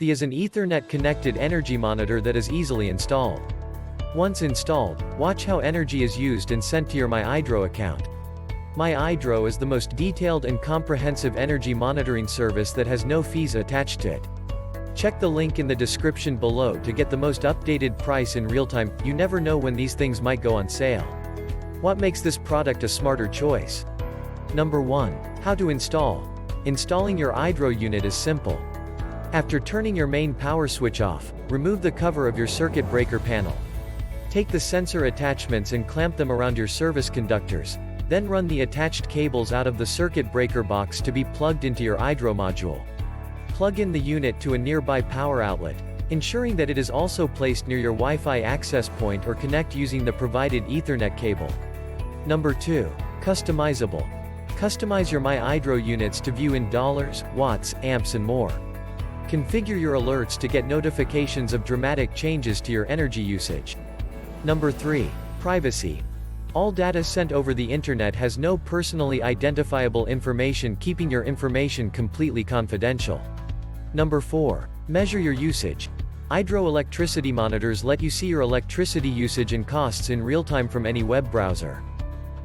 The is an Ethernet-connected energy monitor that is easily installed. Once installed, watch how energy is used and sent to your MyEyedro account. MyEyedro is the most detailed and comprehensive energy monitoring service that has no fees attached to it. Check the link in the description below to get the most updated price in real time. You never know when these things might go on sale. What makes this product a smarter choice? Number 1. How to install. Installing your Eyedro unit is simple. After turning your main power switch off, remove the cover of your circuit breaker panel. Take the sensor attachments and clamp them around your service conductors, then run the attached cables out of the circuit breaker box to be plugged into your Eyedro module. Plug in the unit to a nearby power outlet, ensuring that it is also placed near your Wi-Fi access point, or connect using the provided Ethernet cable. Number 2. Customizable. Customize your MyEyedro units to view in dollars, watts, amps and more. Configure your alerts to get notifications of dramatic changes to your energy usage. Number 3. Privacy. All data sent over the internet has no personally identifiable information, keeping your information completely confidential. Number 4. Measure your usage. Eyedro electricity monitors let you see your electricity usage and costs in real time from any web browser.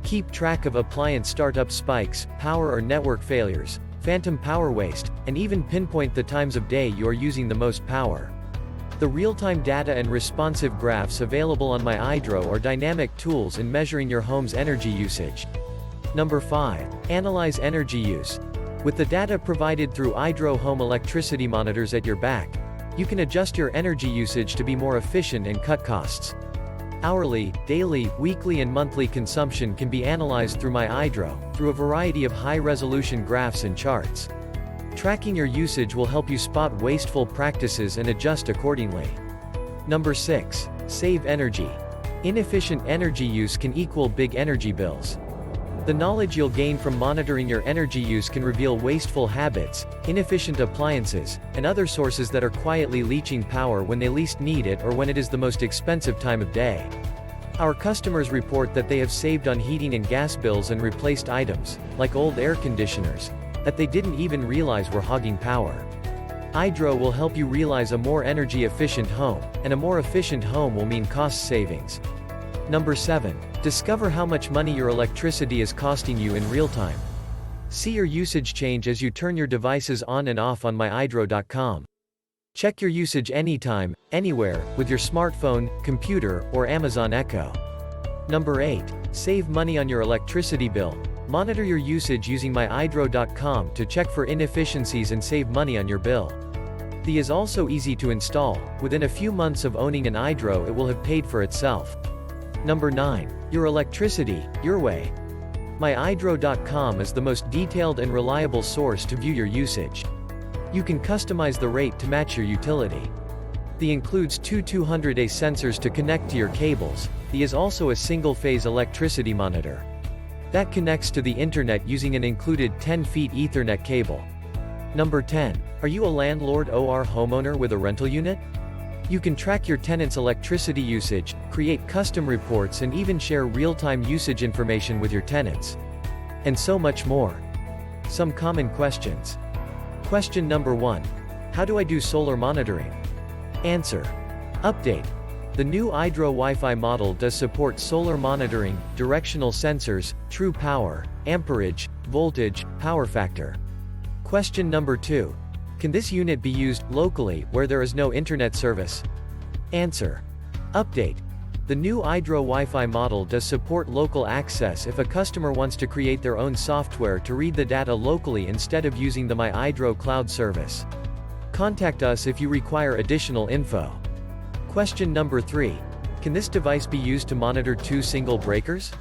Keep track of appliance startup spikes, power or network failures, phantom power waste, and even pinpoint the times of day you are using the most power. The real-time data and responsive graphs available on MyEyedro are dynamic tools in measuring your home's energy usage. Number 5. Analyze energy use. With the data provided through Eyedro home electricity monitors at your back, you can adjust your energy usage to be more efficient and cut costs. Hourly, daily, weekly and monthly consumption can be analyzed through MyEyedro, through a variety of high-resolution graphs and charts. Tracking your usage will help you spot wasteful practices and adjust accordingly. Number 6. Save energy. Inefficient energy use can equal big energy bills. The knowledge you'll gain from monitoring your energy use can reveal wasteful habits, inefficient appliances, and other sources that are quietly leaching power when they least need it or when it is the most expensive time of day. Our customers report that they have saved on heating and gas bills and replaced items, like old air conditioners, that they didn't even realize were hogging power. Eyedro will help you realize a more energy-efficient home, and a more efficient home will mean cost savings. Number 7. Discover how much money your electricity is costing you in real time. See your usage change as you turn your devices on and off on myeyedro.com. Check your usage anytime, anywhere, with your smartphone, computer, or Amazon Echo. Number 8. Save money on your electricity bill. Monitor your usage using myeyedro.com to check for inefficiencies and save money on your bill. The is also easy to install. Within a few months of owning an Eyedro, it will have paid for itself. Number 9. Your electricity, your way. MyEyedro.com is the most detailed and reliable source to view your usage. You can customize the rate to match your utility. The includes two 200A sensors to connect to your cables. The is also a single-phase electricity monitor that connects to the internet using an included 10 feet Ethernet cable. Number 10. Are you a landlord or homeowner with a rental unit? You can track your tenants' electricity usage, create custom reports and even share real-time usage information with your tenants. And so much more. Some common questions. Question number 1. How do I do solar monitoring? Answer. Update. The new Eyedro Wi-Fi model does support solar monitoring, directional sensors, true power, amperage, voltage, power factor. Question number 2. Can this unit be used locally, where there is no internet service? Answer. Update. The new Eyedro Wi-Fi model does support local access if a customer wants to create their own software to read the data locally instead of using the MyEyedro cloud service. Contact us if you require additional info. Question number 3. Can this device be used to monitor 2 single breakers?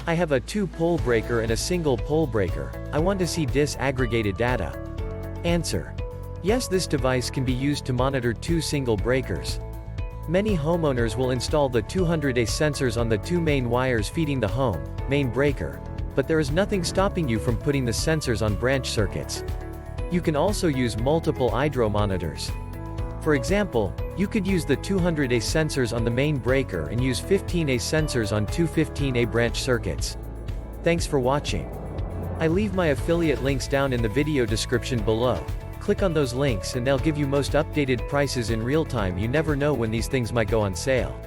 I have a 2-pole breaker and a single pole breaker. I want to see disaggregated data. Answer. Yes, this device can be used to monitor 2 single breakers. Many homeowners will install the 200A sensors on the 2 main wires feeding the home main breaker, but there is nothing stopping you from putting the sensors on branch circuits. You can also use multiple Eyedro monitors. For example, you could use the 200A sensors on the main breaker and use 15A sensors on 2 15A branch circuits. Thanks for watching. I leave my affiliate links down in the video description below. Click on those links and they'll give you most updated prices in real time. You never know when these things might go on sale.